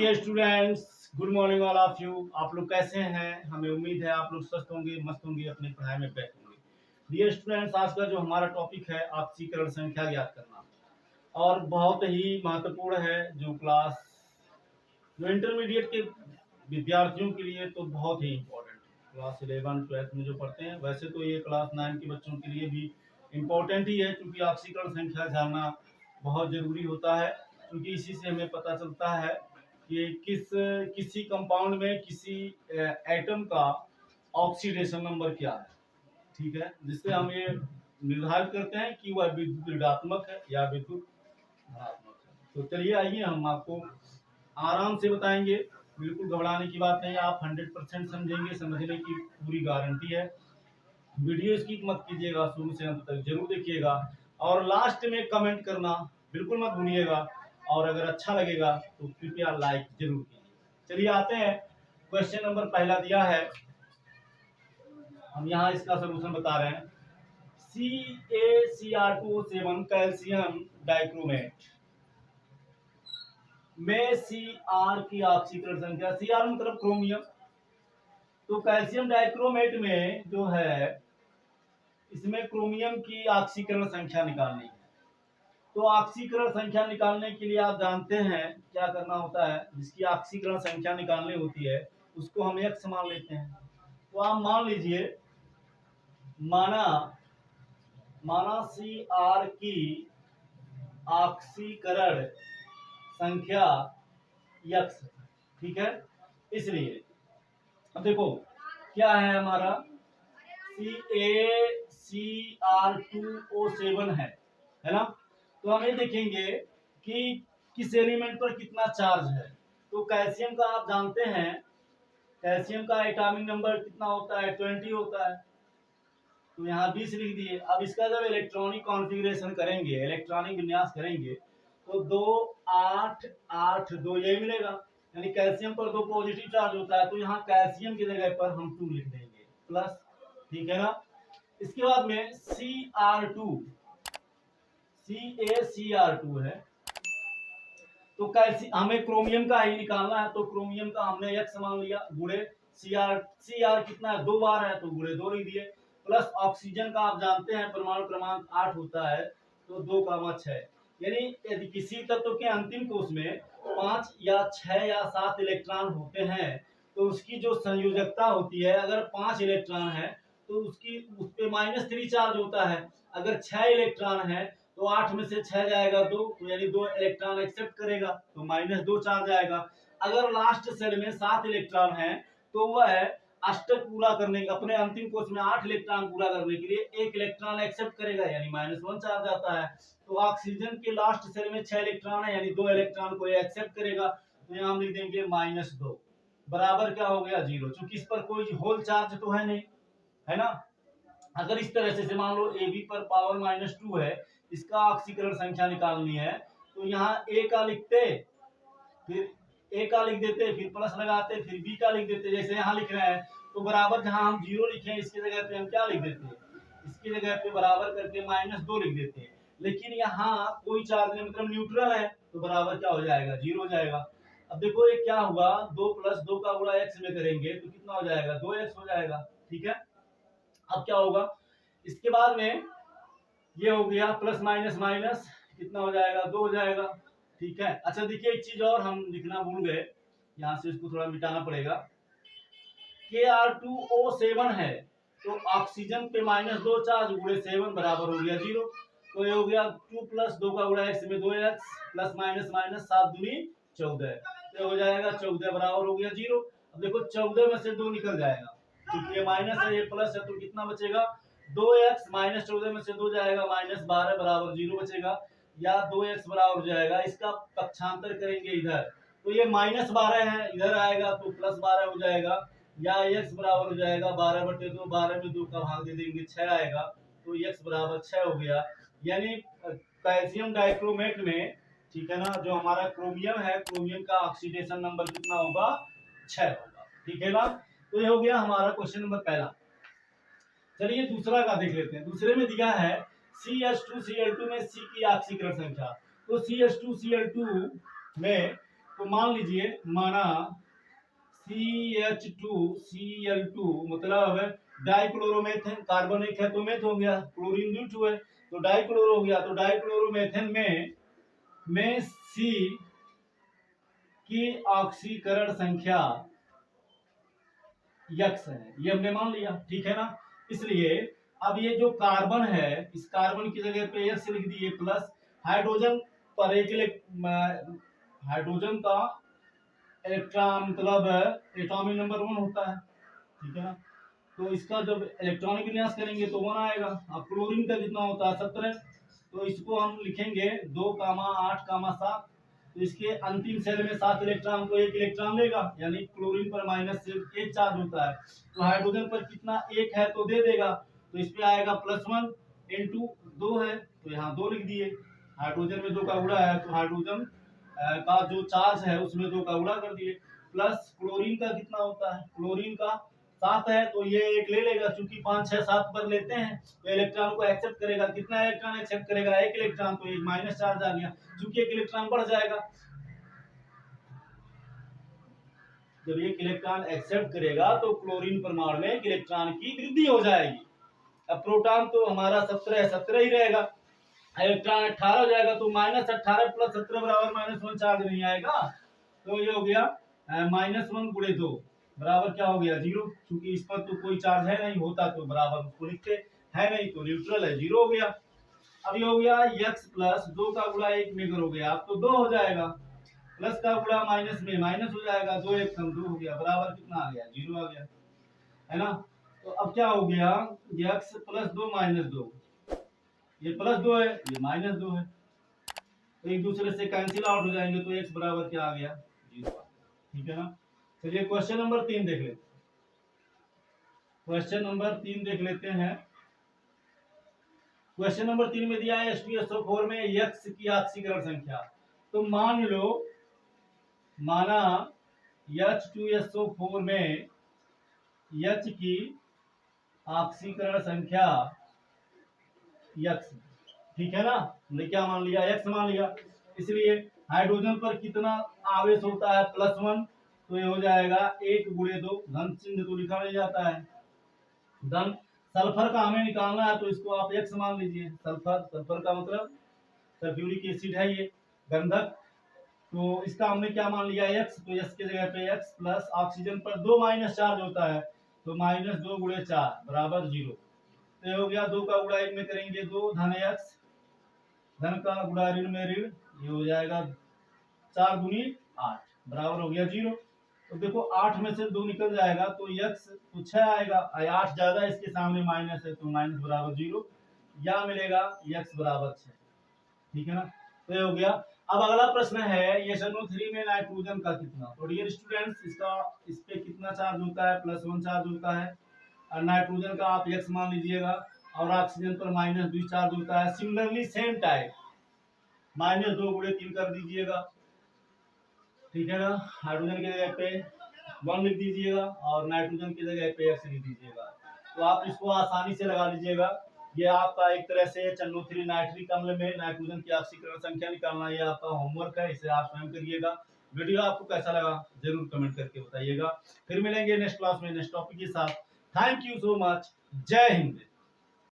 Dear students, good morning all of you. आप लोग कैसे हैं? हमें उम्मीद है आप लोग स्वस्थ होंगे, मस्त होंगे, अपनी पढ़ाई में बैठ होंगे। डियर स्टूडेंट्स, आज का जो हमारा टॉपिक है ऑक्सीकरण संख्या ज्ञात करना, और बहुत ही महत्वपूर्ण है। जो इंटरमीडिएट के विद्यार्थियों के लिए तो बहुत ही इम्पोर्टेंट है। क्लास 11 12 में जो पढ़ते हैं, वैसे तो ये क्लास 9 के बच्चों के लिए भी इम्पोर्टेंट ही है, क्योंकि ऑक्सीकरण संख्या जानना बहुत ज़रूरी होता है। क्योंकि इसी से हमें पता चलता है कि किसी कंपाउंड में किसी एटम का ऑक्सीडेशन नंबर क्या है, ठीक है, जिससे हम ये निर्धारित करते हैं कि वह विद्युत ऋणात्मक है या विद्युत धनात्मक है। तो चलिए आइए हम आपको आराम से बताएंगे, बिल्कुल घबराने की बात नहीं। आप 100% समझेंगे, समझने की पूरी गारंटी है। वीडियो स्किप मत कीजिएगा, शुरू से अंत तक जरूर देखिएगा, और लास्ट में कमेंट करना बिल्कुल मत भूलिएगा। और अगर अच्छा लगेगा तो कृपया लाइक जरूर कीजिए। चलिए आते हैं, क्वेश्चन नंबर पहला दिया है, हम यहाँ इसका सोल्यूशन बता रहे हैं। CaCr2O7 कैल्शियम डाइक्रोमेट में Cr की ऑक्सीकरण संख्या, Cr मतलब क्रोमियम। तो कैल्शियम डाइक्रोमेट में जो है, इसमें क्रोमियम की ऑक्सीकरण संख्या निकालनी है। तो ऑक्सीकरण संख्या निकालने के लिए आप जानते हैं क्या करना होता है। जिसकी ऑक्सीकरण संख्या निकालनी होती है उसको हम x मान लेते हैं। तो आप मान लीजिए, माना Cr की ऑक्सीकरण संख्या x, ठीक है। इसलिए अब देखो क्या है हमारा, CaCr2O7 है ना। तो हम ये देखेंगे कि किस एलिमेंट पर कितना चार्ज है। तो कैल्शियम का आप जानते हैं, कैल्शियम का एटॉमिक नंबर कितना होता है, 20 होता है। तो यहाँ 20 लिख दिए। अब इसका जब इलेक्ट्रॉनिक कॉन्फ़िगरेशन करेंगे, इलेक्ट्रॉनिक विन्यास करेंगे, तो 2 8 8 2 यही मिलेगा। यानी कैल्शियम पर 2 पॉजिटिव चार्ज होता है, तो यहाँ कैल्शियम की जगह पर हम 2 लिख देंगे प्लस, ठीक है ना। इसके बाद में Cr2, CaCr2 है। तो कैल्शियम हमें क्रोमियम का ही निकालना है, तो क्रोमियम का हमने x मान लिया, गुणे Cr कितना है, 2 बार है, तो गुणे 2 लिख दिए। प्लस ऑक्सीजन का आप जानते हैं परमाणु क्रमांक 8 होता है, तो 2, 6। यानी यदि किसी तत्व के अंतिम कोश में 5 या 6 या 7 इलेक्ट्रॉन होते हैं, तो उसकी जो संयोजकता होती है, अगर 5 इलेक्ट्रॉन है तो उसकी उस पे -3 चार्ज होता है। अगर 6 इलेक्ट्रॉन है तो 8 में से 6 जाएगा 2, तो यानी 2 इलेक्ट्रॉन एक्सेप्ट करेगा, तो -2 चार्ज आएगा। अगर लास्ट सेल में 7 इलेक्ट्रॉन है तो वह अष्टक पूरा करने के, अपने अंतिम कोश में 8 इलेक्ट्रॉन पूरा करने के लिए 1 इलेक्ट्रॉन एक्सेप्ट करेगा, यानी -1 चार्ज आता है। तो ऑक्सीजन के लास्ट सेल में 6 इलेक्ट्रॉन है, यानी 2 इलेक्ट्रॉन को एक्सेप्ट करेगा, तो यहाँ हम लिख देंगे -2 बराबर क्या हो गया, 0। चूंकि इस पर कोई होल चार्ज तो है नहीं, है ना। अगर इस तरह से मान लो AB पर पावर -2 है, इसका ऑक्सीकरण संख्या निकालनी है, तो यहाँ A का लिखते, फिर A का लिख देते, फिर प्लस लगाते, फिर B का लिख देते, जैसे यहाँ लिख रहे हैं। तो बराबर जहाँ हम 0 लिखे, इसकी जगह पे हम क्या लिख देते हैं, इसकी जगह पे बराबर करके -2 लिख देते हैं। लेकिन यहाँ कोई चार्ज नहीं, मतलब न्यूट्रल है, तो बराबर क्या हो जाएगा, 0 हो जाएगा। अब देखो ये क्या हुआ, 2 + 2 का गुणा x में करेंगे तो कितना हो जाएगा, 2x हो जाएगा, ठीक है। अब क्या होगा, इसके बाद में ये हो गया प्लस माइनस माइनस, कितना हो जाएगा, 2 हो जाएगा, ठीक है। अच्छा देखिए एक चीज और हम लिखना भूल गए, यहाँ से इसको थोड़ा मिटाना पड़ेगा। Kr2O7 है, तो ऑक्सीजन पे -2 चार्ज गुणे 7 बराबर हो गया 0। तो ये हो गया 2 + 2 का गुणा x में 2x, प्लस माइनस माइनस 7 दूनी 14, तो हो जाएगा 14 बराबर हो गया 0। अब देखो 14 में से 2 निकल जाएगा, क्योंकि ये माइनस है ये प्लस है, तो कितना बचेगा, 2x, -14 में से 2 जाएगा, -12 बराबर 0 बचेगा, या 2x बराबर हो जाएगा, इसका पक्षांतर करेंगे इधर, तो ये -12 है, इधर आएगा तो +12 हो जाएगा, या x बराबर हो जाएगा 12/2, 12 में 2 का भाग दे देंगे 6 आएगा, तो x बराबर 6 हो गया। यानी कैल्शियम डाइक्रोमेट में, ठीक है ना, जो हमारा क्रोमियम है, क्रोमियम का ऑक्सीडेशन नंबर कितना होगा, 6 होगा, ठीक है ना। तो ये हो गया हमारा क्वेश्चन नंबर पहला। चलिए दूसरा का देख लेते हैं। दूसरे में दिया है CH2Cl2 में C की ऑक्सीकरण संख्या। तो CH2Cl2 में तो मान लीजिए माना CH2Cl2 मतलब डाइक्लोरोमेथेन, कार्बन एक है तो मेथ हो गया, क्लोरीन भी 2 है तो डाइक्लोरो हो गया। तो डाइक्लोरोमेथेन में C की ऑक्सीकरण संख्या यक्स है, ये हमने मान लिया, ठीक है ना। इसलिए अब ये जो कार्बन है, इस कार्बन की जगह पे यक्स लिख दिए, प्लस हाइड्रोजन पर हाइड्रोजन का इलेक्ट्रॉन मतलब एटॉमिक नंबर 1 होता है, ठीक है ना। तो इसका जब इलेक्ट्रॉनिक विन्यास करेंगे तो 1 आएगा। अब क्लोरीन का कितना होता है 17, तो इसको हम लिखेंगे 2,8,7। तो इसके अंतिम सेल में 7 इलेक्ट्रॉन को 1 इलेक्ट्रॉन लेगा, यानी क्लोरीन पर माइनस सिर्फ 1 चार्ज होता है। तो हाइड्रोजन पर कितना 1 है तो दे देगा, तो इस पे आएगा +1 इंटू 2 है तो यहाँ 2 लिख दिए। हाइड्रोजन में 2 का गुणा है तो हाइड्रोजन का जो चार्ज है उसमें 2 का गुणा कर दिए। प्लस क्लोरीन का कितना होता है, क्लोरीन का 7 है तो ये 1 ले लेगा, क्योंकि 5 6 7 पर लेते हैं तो इलेक्ट्रॉन को एक्सेप्ट करेगा। कितना इलेक्ट्रॉन एक्सेप्ट करेगा, 1 इलेक्ट्रॉन, तो एक माइनस चार्ज आ गया, क्योंकि 1 इलेक्ट्रॉन बढ़ जाएगा। जब 1 इलेक्ट्रॉन एक्सेप्ट करेगा तो क्लोरीन परमाणु में 1 इलेक्ट्रॉन की वृद्धि हो जाएगी। अब प्रोटॉन तो हमारा 17 ही रहेगा, इलेक्ट्रॉन 18 हो जाएगा, तो -18 + 17 बराबर -1 चार्ज नहीं आएगा। तो ये हो गया -1 × 2 बराबर क्या हो गया 0, क्योंकि इस पर तो कोई चार्ज है नहीं, होता तो बराबर उसको लिखते, है नहीं तो न्यूट्रल है, 0 हो गया। अब ये हो गया x प्लस 2 का गुणा 1 में करोगे आप तो 2 हो जाएगा, प्लस का गुणा माइनस में माइनस हो जाएगा, 2 1 कम 2 हो गया, बराबर कितना आ गया 0 आ गया, है ना। तो अब क्या हो गया x + 2 - 2, ये +2 है ये -2 है, तो एक दूसरे से कैंसिल आउट हो जाएंगे, तो x बराबर क्या आ गया 0, ठीक है ना। चलिए क्वेश्चन नंबर 3 देख लेते हैं। क्वेश्चन नंबर 3 देख लेते हैं। क्वेश्चन नंबर 3 में दिया है H2SO4 में यक्स की ऑक्सीकरण संख्या। तो मान लो माना H2SO4 में H की ऑक्सीकरण संख्या यक्स, ठीक है ना, हमने क्या मान लिया x मान लिया। इसलिए हाइड्रोजन पर कितना आवेश होता है +1, तो ये हो जाएगा 1 × 2, धन चिन्ह तो लिखा नहीं जाता है, धन। सल्फर का हमें निकालना है तो इसको आप x मान लीजिए, सल्फर का मतलब सल्फ्यूरिक एसिड है ये गंधक, तो इसका हमने क्या मान लिया x, तो x की जगह पे x प्लस ऑक्सीजन पर 2 माइनस चार्ज होता है तो -2 × 4 बराबर 0। तो हो गया 2 का गुणा 1 में करेंगे 2 धन x, धन का गुणा ऋण में ऋण, ये हो जाएगा 4 दूनी 8 बराबर हो गया 0। तो देखो 8 में से 2 निकल जाएगा तो x तो 6 आएगा, 8 ज्यादा इसके सामने माइनस है तो माइनस बराबर 0, या मिलेगा x बराबर 6, ठीक है ना। तो ये हो गया। अब अगला प्रश्न है ये SNO3 में नाइट्रोजन का कितना। तो डियर स्टूडेंट्स इसका इस पे कितना चार्ज होता है +1 चार्ज होता है, और नाइट्रोजन का आप x मान लीजिएगा, और ऑक्सीजन पर -2 चार्ज होता है। सिमिलरली सेम टाइप -2 × 3 कर दीजिएगा, ठीक है ना। हाइड्रोजन की जगह पे 1 लिख दीजिएगा और नाइट्रोजन की जगह पे x लिख दीजिएगा, तो आप इसको आसानी से लगा लीजिएगा। ये आपका एक तरह से NO3 नाइट्रिक अम्ल में नाइट्रोजन की ऑक्सीकरण संख्या निकालना, ये आपका होमवर्क है, इसे आप स्वयं करिएगा। वीडियो आपको कैसा लगा जरूर कमेंट करके बताइएगा। फिर मिलेंगे नेक्स्ट क्लास में नेक्स्ट टॉपिक के साथ। थैंक यू सो मच, जय हिंद।